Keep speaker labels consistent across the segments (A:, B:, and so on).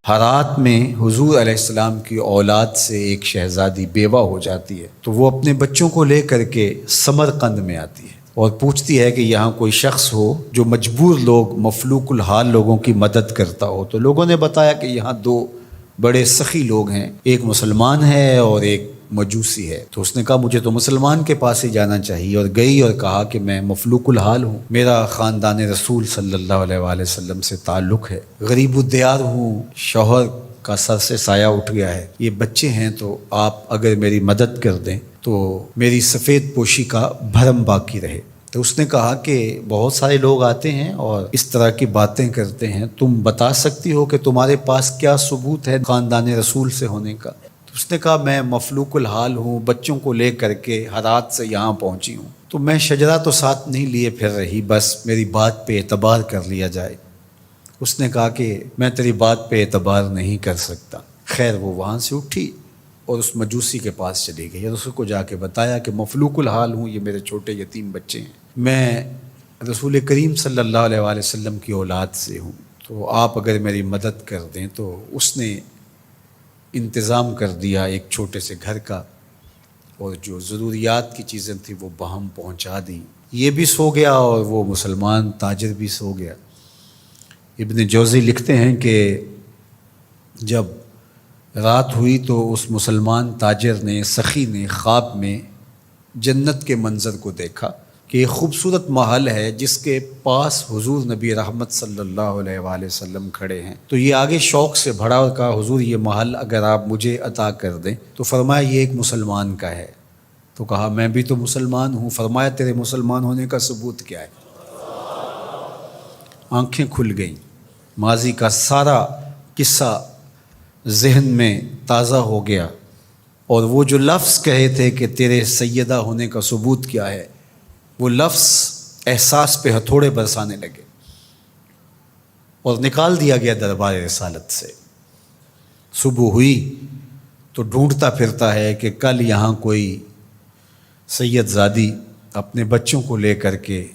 A: ہرات میں حضور علیہ السلام کی اولاد سے ایک شہزادی بیوہ ہو جاتی ہے، تو وہ اپنے بچوں کو لے کر کے سمرقند میں آتی ہے اور پوچھتی ہے کہ یہاں کوئی شخص ہو جو مجبور لوگ، مفلوک الحال لوگوں کی مدد کرتا ہو۔ تو لوگوں نے بتایا کہ یہاں دو بڑے سخی لوگ ہیں، ایک مسلمان ہے اور ایک مجوسی ہے۔ تو اس نے کہا مجھے تو مسلمان کے پاس ہی جانا چاہیے، اور گئی اور کہا کہ میں مفلوک الحال ہوں، میرا خاندان رسول صلی اللہ علیہ وآلہ وسلم سے تعلق ہے، غریب الدیار ہوں، شوہر کا سر سے سایہ اٹھ گیا ہے، یہ بچے ہیں، تو آپ اگر میری مدد کر دیں تو میری سفید پوشی کا بھرم باقی رہے۔ تو اس نے کہا کہ بہت سارے لوگ آتے ہیں اور اس طرح کی باتیں کرتے ہیں، تم بتا سکتی ہو کہ تمہارے پاس کیا ثبوت ہے خاندان رسول سے ہونے کا؟ تو اس نے کہا میں مفلوک الحال ہوں، بچوں کو لے کر کے ہرات سے یہاں پہنچی ہوں، تو میں شجرہ تو ساتھ نہیں لیے پھر رہی، بس میری بات پہ اعتبار کر لیا جائے۔ اس نے کہا کہ میں تیری بات پہ اعتبار نہیں کر سکتا۔ خیر وہ وہاں سے اٹھی اور اس مجوسی کے پاس چلی گئی اور اس کو جا کے بتایا کہ مفلوک الحال ہوں، یہ میرے چھوٹے یتیم بچے ہیں، میں رسول کریم صلی اللہ علیہ وآلہ وسلم کی اولاد سے ہوں، تو آپ اگر میری مدد کر دیں۔ تو اس نے انتظام کر دیا ایک چھوٹے سے گھر کا، اور جو ضروریات کی چیزیں تھیں وہ باہم پہنچا دیں۔ یہ بھی سو گیا اور وہ مسلمان تاجر بھی سو گیا۔ ابن جوزی لکھتے ہیں کہ جب رات ہوئی تو اس مسلمان تاجر نے، سخی نے، خواب میں جنت کے منظر کو دیکھا کہ ایک خوبصورت محل ہے جس کے پاس حضور نبی رحمت صلی اللہ علیہ وآلہ وسلم کھڑے ہیں۔ تو یہ آگے شوق سے بھرا اور کہا حضور یہ محل اگر آپ مجھے عطا کر دیں۔ تو فرمایا یہ ایک مسلمان کا ہے۔ تو کہا میں بھی تو مسلمان ہوں۔ فرمایا تیرے مسلمان ہونے کا ثبوت کیا ہے؟ آنکھیں کھل گئیں، ماضی کا سارا قصہ ذہن میں تازہ ہو گیا، اور وہ جو لفظ کہے تھے کہ تیرے سیدہ ہونے کا ثبوت کیا ہے، وہ لفظ احساس پہ ہتھوڑے برسانے لگے اور نکال دیا گیا دربار رسالت سے۔ صبح ہوئی تو ڈھونڈتا پھرتا ہے کہ کل یہاں کوئی سید زادی اپنے بچوں کو لے کر کے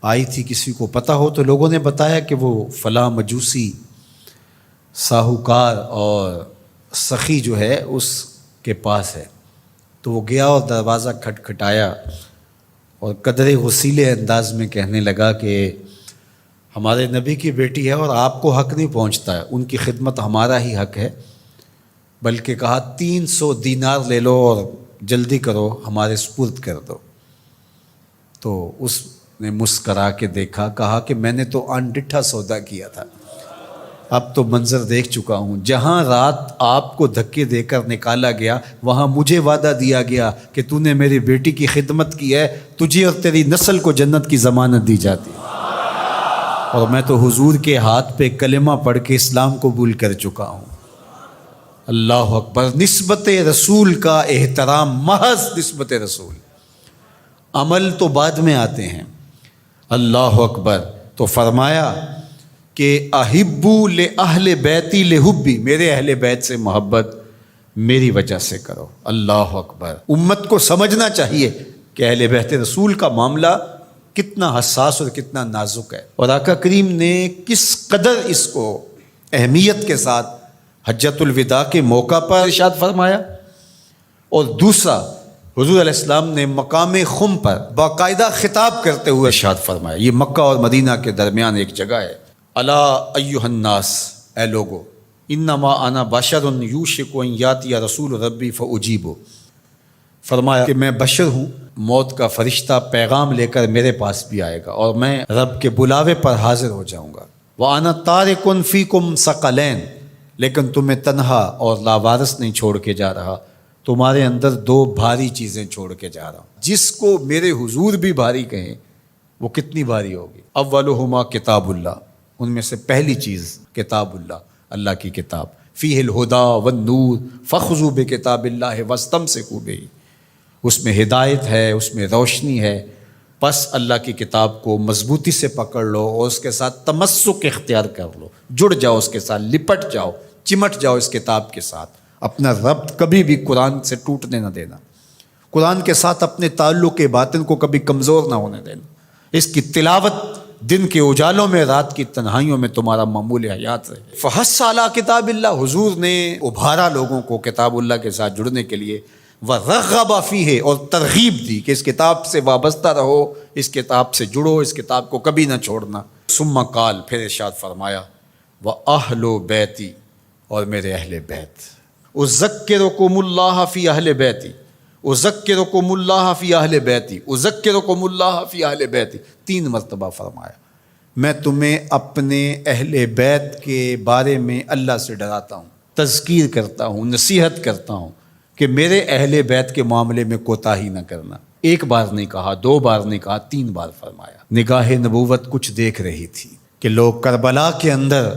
A: آئی تھی، کسی کو پتہ ہو تو لوگوں نے بتایا کہ وہ فلاں مجوسی ساہوکار اور سخی جو ہے اس کے پاس ہے۔ تو وہ گیا اور دروازہ کھٹکھٹایا اور قدرے غسیلے انداز میں کہنے لگا کہ ہمارے نبی کی بیٹی ہے اور آپ کو حق نہیں پہنچتا ہے، ان کی خدمت ہمارا ہی حق ہے، بلکہ کہا 300 دینار لے لو اور جلدی کرو ہمارے سپرد کر دو۔ تو اس نے مسکرا کے دیکھا، کہا کہ میں نے تو انڈٹھا سودا کیا تھا، اب تو منظر دیکھ چکا ہوں، جہاں رات آپ کو دھکے دے کر نکالا گیا وہاں مجھے وعدہ دیا گیا کہ تو نے میری بیٹی کی خدمت کی ہے، تجھے اور تیری نسل کو جنت کی ضمانت دی جاتی ہے، اور میں تو حضور کے ہاتھ پہ کلمہ پڑھ کے اسلام قبول کر چکا ہوں۔ اللہ اکبر۔ نسبت رسول کا احترام، محض نسبت رسول، عمل تو بعد میں آتے ہیں۔ اللہ اکبر۔ تو فرمایا کہ احبو لأہل بیتی لحبی، میرے اہل بیت سے محبت میری وجہ سے کرو۔ اللہ اکبر۔ امت کو سمجھنا چاہیے کہ اہل بیت رسول کا معاملہ کتنا حساس اور کتنا نازک ہے، اور آقا کریم نے کس قدر اس کو اہمیت کے ساتھ حجۃ الوداع کے موقع پر ارشاد فرمایا، اور دوسرا حضور علیہ السلام نے مقام خم پر باقاعدہ خطاب کرتے ہوئے ارشاد فرمایا۔ یہ مکہ اور مدینہ کے درمیان ایک جگہ ہے۔ الا ایھا الناس، اے لوگو، انما انا بشر یوشک ان یاتی رسول ربی فاجیبو، فرمایا کہ میں بشر ہوں، موت کا فرشتہ پیغام لے کر میرے پاس بھی آئے گا اور میں رب کے بلاوے پر حاضر ہو جاؤں گا۔ وانا تارک فیکم ثقلین، لیکن تمہیں تنہا اور لاوارث نہیں چھوڑ کے جا رہا، تمہارے اندر دو بھاری چیزیں چھوڑ کے جا رہا ہوں، جس کو میرے حضور بھی بھاری کہیں وہ کتنی بھاری ہوگی۔ اولہما کتاب اللہ، ان میں سے پہلی چیز کتاب اللہ، اللہ کی کتاب، فیہ الہدی والنور فخذوا بکتاب اللہ واستمسکوا بہ، اس میں ہدایت ہے، اس میں روشنی ہے، پس اللہ کی کتاب کو مضبوطی سے پکڑ لو اور اس کے ساتھ تمسک اختیار کر لو، جڑ جاؤ اس کے ساتھ، لپٹ جاؤ، چمٹ جاؤ اس کتاب کے ساتھ، اپنا ربط کبھی بھی قرآن سے ٹوٹنے نہ دینا، قرآن کے ساتھ اپنے تعلق باطن کو کبھی کمزور نہ ہونے دینا، اس کی تلاوت دن کے اجالوں میں رات کی تنہائیوں میں تمہارا معمول حیات رہے۔ فحث علی کتاب اللہ، حضور نے ابھارا لوگوں کو کتاب اللہ کے ساتھ جڑنے کے لیے، وَرَغَّبَ فِيهِ، اور ترغیب دی کہ اس کتاب سے وابستہ رہو، اس کتاب سے جڑو، اس کتاب کو کبھی نہ چھوڑنا۔ ثم قال، پھر ارشاد فرمایا، وَأَهْلُ بَيْتِي، اور میرے اہل بیت، اذکرکم اللہ فی اہل بیتی، اذکرکم اللہ فی اہل بیتی، اذکرکم اللہ فی اہل بیتی، 3 مرتبہ فرمایا، میں تمہیں اپنے اہل بیت کے بارے میں اللہ سے ڈراتا ہوں، تذکیر کرتا ہوں، نصیحت کرتا ہوں کہ میرے اہل بیت کے معاملے میں کوتاہی نہ کرنا۔ 1 بار نہیں کہا، 2 بار نہیں کہا، 3 بار فرمایا۔ نگاہ نبوت کچھ دیکھ رہی تھی کہ لوگ کربلا کے اندر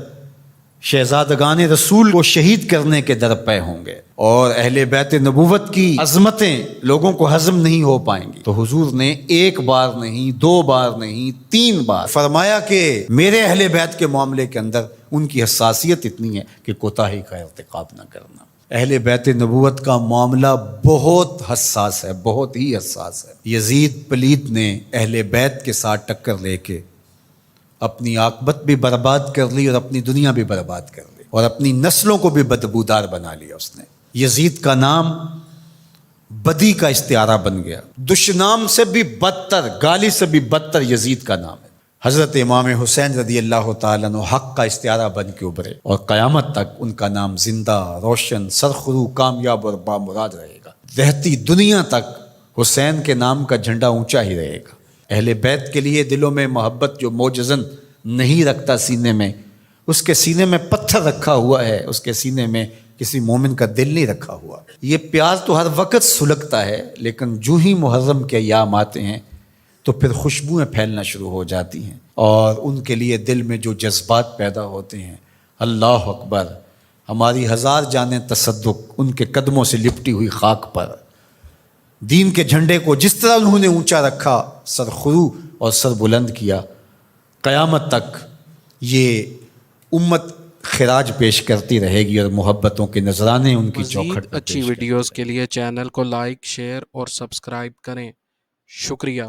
A: شہزادگان رسول کو شہید کرنے کے درپے ہوں گے، اور اہل بیت نبوت کی عظمتیں لوگوں کو ہضم نہیں ہو پائیں گی، تو حضور نے 1 بار نہیں، 2 بار نہیں، 3 بار فرمایا کہ میرے اہل بیت کے معاملے کے اندر ان کی حساسیت اتنی ہے کہ کوتاہی کا ارتکاب نہ کرنا۔ اہل بیت نبوت کا معاملہ بہت حساس ہے، بہت ہی حساس ہے۔ یزید پلیت نے اہل بیت کے ساتھ ٹکر لے کے اپنی عاقبت بھی برباد کر لی اور اپنی دنیا بھی برباد کر لی، اور اپنی نسلوں کو بھی بدبودار بنا لیا اس نے۔ یزید کا نام بدی کا استعارہ بن گیا، دشنام سے بھی بدتر، گالی سے بھی بدتر یزید کا نام ہے۔ حضرت امام حسین رضی اللہ تعالیٰ عنہ حق کا استعارہ بن کے ابھرے، اور قیامت تک ان کا نام زندہ، روشن، سرخرو، کامیاب اور بامراد رہے گا۔ رہتی دنیا تک حسین کے نام کا جھنڈا اونچا ہی رہے گا۔ اہل بیت کے لیے دلوں میں محبت جو موجزن نہیں رکھتا سینے میں، اس کے سینے میں پتھر رکھا ہوا ہے، اس کے سینے میں کسی مومن کا دل نہیں رکھا ہوا۔ یہ پیار تو ہر وقت سلگتا ہے، لیکن جو ہی محرم کے ایام آتے ہیں تو پھر خوشبوئیں پھیلنا شروع ہو جاتی ہیں، اور ان کے لیے دل میں جو جذبات پیدا ہوتے ہیں، اللہ اکبر، ہماری 1000 جانیں تصدق ان کے قدموں سے لپٹی ہوئی خاک پر، دین کے جھنڈے کو جس طرح انہوں نے اونچا رکھا، سرخرو اور سر بلند کیا، قیامت تک یہ امت خراج پیش کرتی رہے گی، اور محبتوں کے نذرانے ان کی چوکھٹ پر
B: اچھی ویڈیوز کے لیے چینل کو لائک، شیئر اور سبسکرائب کریں۔ شکریہ۔